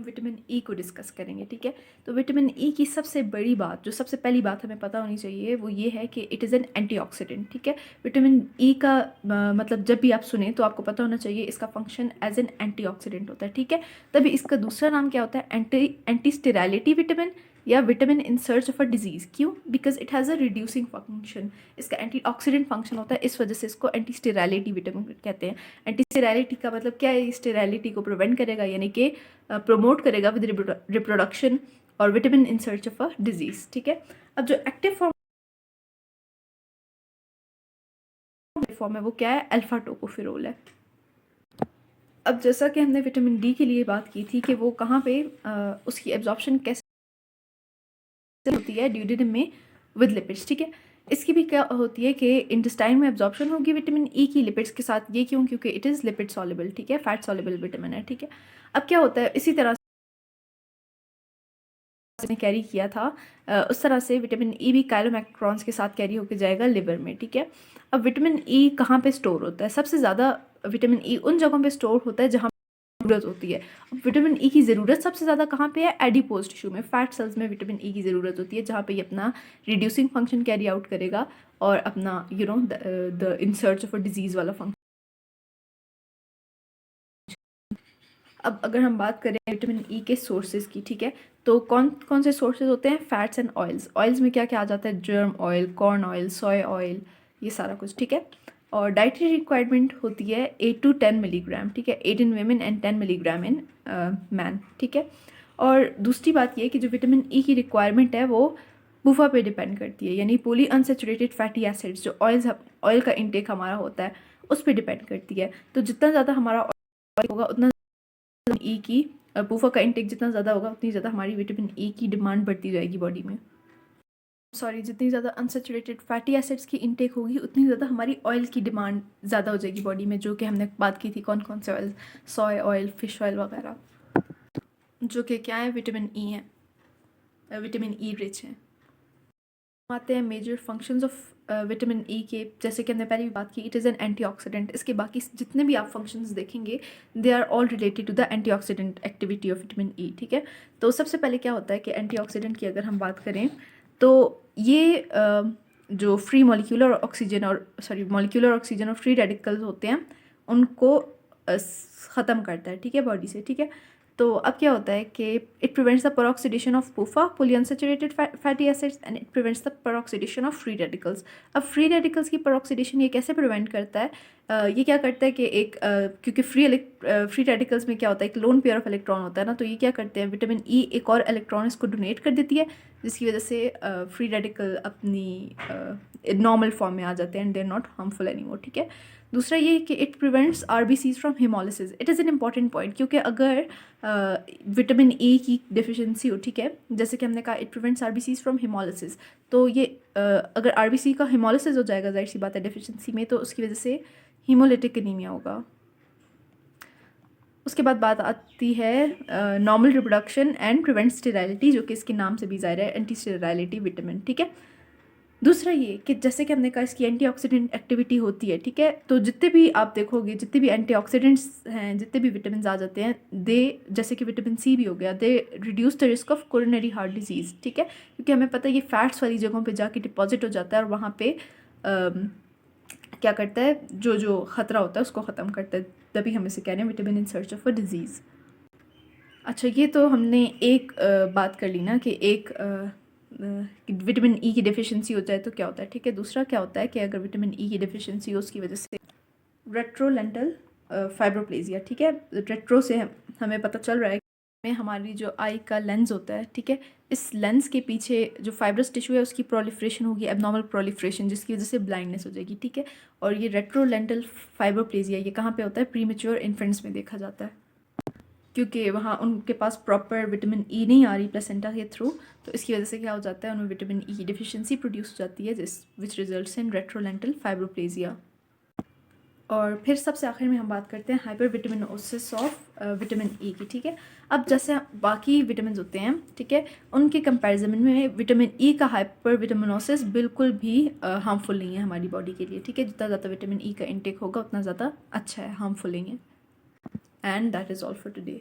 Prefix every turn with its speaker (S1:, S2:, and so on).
S1: Vitamin E को discuss करेंगे, ठीक है। तो विटामिन ई की सबसे बड़ी बात, जो सबसे पहली बात हमें पता होनी चाहिए, वो ये है कि इट इज़ एन एंटीऑक्सीडेंट, ठीक है। विटामिन ई का मतलब जब भी आप सुने तो आपको पता होना चाहिए इसका फंक्शन एज एन एंटीऑक्सीडेंट होता है, ठीक है। तभी इसका दूसरा नाम क्या होता है, एंटी स्टेरलिटी विटामिन या vitamin in search of a disease. क्यों? Because it has a reducing function. इसका एंटीऑक्सीडेंट फंक्शन होता है, इस वजह से इसको एंटी स्टेरलिटी विटामिन कहते हैं। एंटी स्टेरलिटी का मतलब क्या है? स्टेरलिटी को प्रिवेंट करेगा, यानी कि प्रमोट करेगा विद रिप्रोडक्शन, और vitamin in search of a disease, ठीक है। अब जो एक्टिव फॉर्म है वो क्या है? अल्फा टोकोफेरोल है। अब जैसा कि हमने विटामिन डी के लिए बात की थी कि वो कहाँ पे उसकी एब्जॉर्प्शन कैसे होती है, ड्यूडेनम में विद लिपिड्स, ठीक है। इसकी भी क्या होती है कि इंटेस्टाइन में एब्जॉर्प्शन होगी विटामिन ई की लिपिड्स के साथ। ये क्यों? क्योंकि इट इज़ लिपिड सॉल्युबल, ठीक है, फैट सॉल्युबल विटामिन है, ठीक है। अब क्या होता है, इसी तरह ने कैरी किया था उस तरह से विटामिन ई भी काइलोमैक्रॉन्स के साथ कैरी होकर जाएगा लिवर में, ठीक है। अब विटामिन ई कहाँ पे स्टोर होता है? सबसे ज़्यादा विटामिन ई उन जगहों पे स्टोर होता है जहाँ ज़रूरत होती है। अब विटामिन ई की ज़रूरत सबसे ज़्यादा कहाँ पे है? एडिपोज टिश्यू में, फैट सेल्स में विटामिन ई की ज़रूरत होती है, जहाँ पे ये अपना रिड्यूसिंग फंक्शन कैरी आउट करेगा और अपना the in search of a disease वाला फंक्शन। अब अगर हम बात करें विटामिन ई के सोर्सेज की, ठीक है, तो कौन कौन से सोर्सेज होते हैं? Fats and oils. ऑयल्स में क्या क्या आ जाता है? जर्म ऑयल, कॉर्न ऑयल, सोया ऑयल, ये सारा कुछ, ठीक है। और डाइटरी रिक्वायरमेंट होती है 8 to 10 मिलीग्राम, ठीक है, 8 इन women and 10 milligram in man, ठीक है। और दूसरी बात ये कि जो विटामिन ई की रिक्वायरमेंट है वो बुफा पे डिपेंड करती है, यानी पॉली अनसेचुरेटेड फैटी एसिड्स, जो ऑयल का इंटेक हमारा होता है उस पर डिपेंड करती है। तो जितना ज़्यादा हमारा ऑयल होगा उतना ई की बुफा का इंटेक जितना ज़्यादा होगा उतनी ज़्यादा हमारी विटामिन ई की डिमांड बढ़ती जाएगी बॉडी में। सॉरी, जितनी ज़्यादा अनसेचुरेटेड फैटी एसिड्स की इंटेक होगी उतनी ज़्यादा हमारी ऑयल की डिमांड ज़्यादा हो जाएगी बॉडी में, जो कि हमने बात की थी कौन कौन से ऑयल, सोया ऑयल, फिश ऑयल वगैरह, जो कि क्या है? विटामिन ई है, विटामिन ई रिच है। आते हैं major functions of vitamin E के। जैसे कि हमने पहले भी बात की, इट इज़ एन एंटीऑक्सीडेंट। इसके बाकी जितने भी आप फंक्शंस देखेंगे they are all related to the antioxidant activity of vitamin E, ठीक है। तो सबसे पहले क्या होता है कि एंटीऑक्सीडेंट की अगर हम बात करें तो ये जो फ्री मॉलिक्यूलर ऑक्सीजन और फ्री रेडिकल्स होते हैं उनको ख़त्म करता है, ठीक है, बॉडी से, ठीक है। तो अब क्या होता है कि it prevents the peroxidation of PUFA, polyunsaturated fatty acids, and it prevents the peroxidation of free radicals. अब फ्री रेडिकल्स की पेरोक्सीडेशन ये कैसे प्रिवेंट करता है? ये क्या करता है कि क्योंकि फ्री रेडिकल्स में क्या होता है, एक लोन पेयर ऑफ इलेक्ट्रॉन होता है ना, तो ये क्या करते हैं, विटामिन ई एक और इलेक्ट्रॉन इसको डोनेट कर देती है, जिसकी वजह से फ्री रेडिकल अपनी नॉर्मल फॉर्म में आ जाते हैं and they are not harmful anymore, ठीक है। दूसरा ये कि it prevents RBCs from haemolysis. It is an important point, क्योंकि अगर विटामिन ए की डिफिशिएंसी हो, ठीक है, जैसे कि हमने कहा it prevents RBCs from haemolysis, तो ये अगर आरबीसी का हेमोलिसिस हो जाएगा, जाहिर सी बात है डिफिशिएंसी में, तो उसकी वजह से हीमोलिटिक एनीमिया होगा। उसके बाद बात आती है normal reproduction and prevent sterility, जो कि इसके नाम से भी ज़ाहिर है, एंटी स्टेरिलिटी विटामिन, ठीक है। दूसरा ये कि जैसे कि हमने कहा इसकी एंटीऑक्सीडेंट एक्टिविटी होती है, ठीक है। तो जितने भी आप देखोगे, जितने भी एंटीऑक्सीडेंट्स हैं, जितने भी विटामिन आ जाते हैं, दे, जैसे कि विटामिन सी भी हो गया, they reduce the risk of coronary heart disease, ठीक है, क्योंकि हमें पता है ये फैट्स वाली जगहों पे जाके डिपॉजिट हो जाता है और वहाँ पे क्या करता है, जो ख़तरा होता है उसको ख़त्म करता है। तभी हम इसे कह रहे हैं vitamin in search of a disease. अच्छा, ये तो हमने एक बात कर ली ना कि एक विटामिन ई की डेफिशिएंसी हो जाए तो क्या होता है, ठीक है। दूसरा क्या होता है कि अगर विटामिन ई की डेफिशिएंसी हो उसकी वजह से रेट्रोलेंटल फाइब्रोप्लेजिया, ठीक है। रेट्रो से हमें पता चल रहा है में हमारी जो आई का लेंस होता है, ठीक है, इस लेंस के पीछे जो फाइब्रस टिश्यू है उसकी प्रोलिफ्रेशन होगी, एबनॉर्मल प्रोलिफ्रेशन, जिसकी वजह से ब्लाइंडनेस हो जाएगी, ठीक है। और ये रेट्रोलेंटल फाइब्रोप्लेजिया ये कहाँ पे होता है? प्रीमेच्योर इन्फेंट्स में देखा जाता है, क्योंकि वहाँ उनके पास प्रॉपर विटामिन ई नहीं आ रही प्लेसेंटा के थ्रू, तो इसकी वजह से क्या हो जाता है, उनमें विटामिन ई की डिफिशिएंसी प्रोड्यूस हो जाती है, विच रिजल्ट्स इन रेट्रोलेंटल फाइब्रोप्लेजिया। और फिर सबसे आखिर में हम बात करते हैं हाइपर विटामिनोसिस ऑफ विटामिन ई की, ठीक है। अब जैसे बाकी विटामिन होते हैं, ठीक है, उनके कंपैरिजन में विटामिन ई का हाइपर विटामिनोसिस बिल्कुल भी हार्मफुल नहीं है हमारी बॉडी के लिए, ठीक है। जितना ज़्यादा विटामिन ई का इंटेक होगा उतना ज़्यादा अच्छा है, हार्मफुल नहीं है। And that is all for today.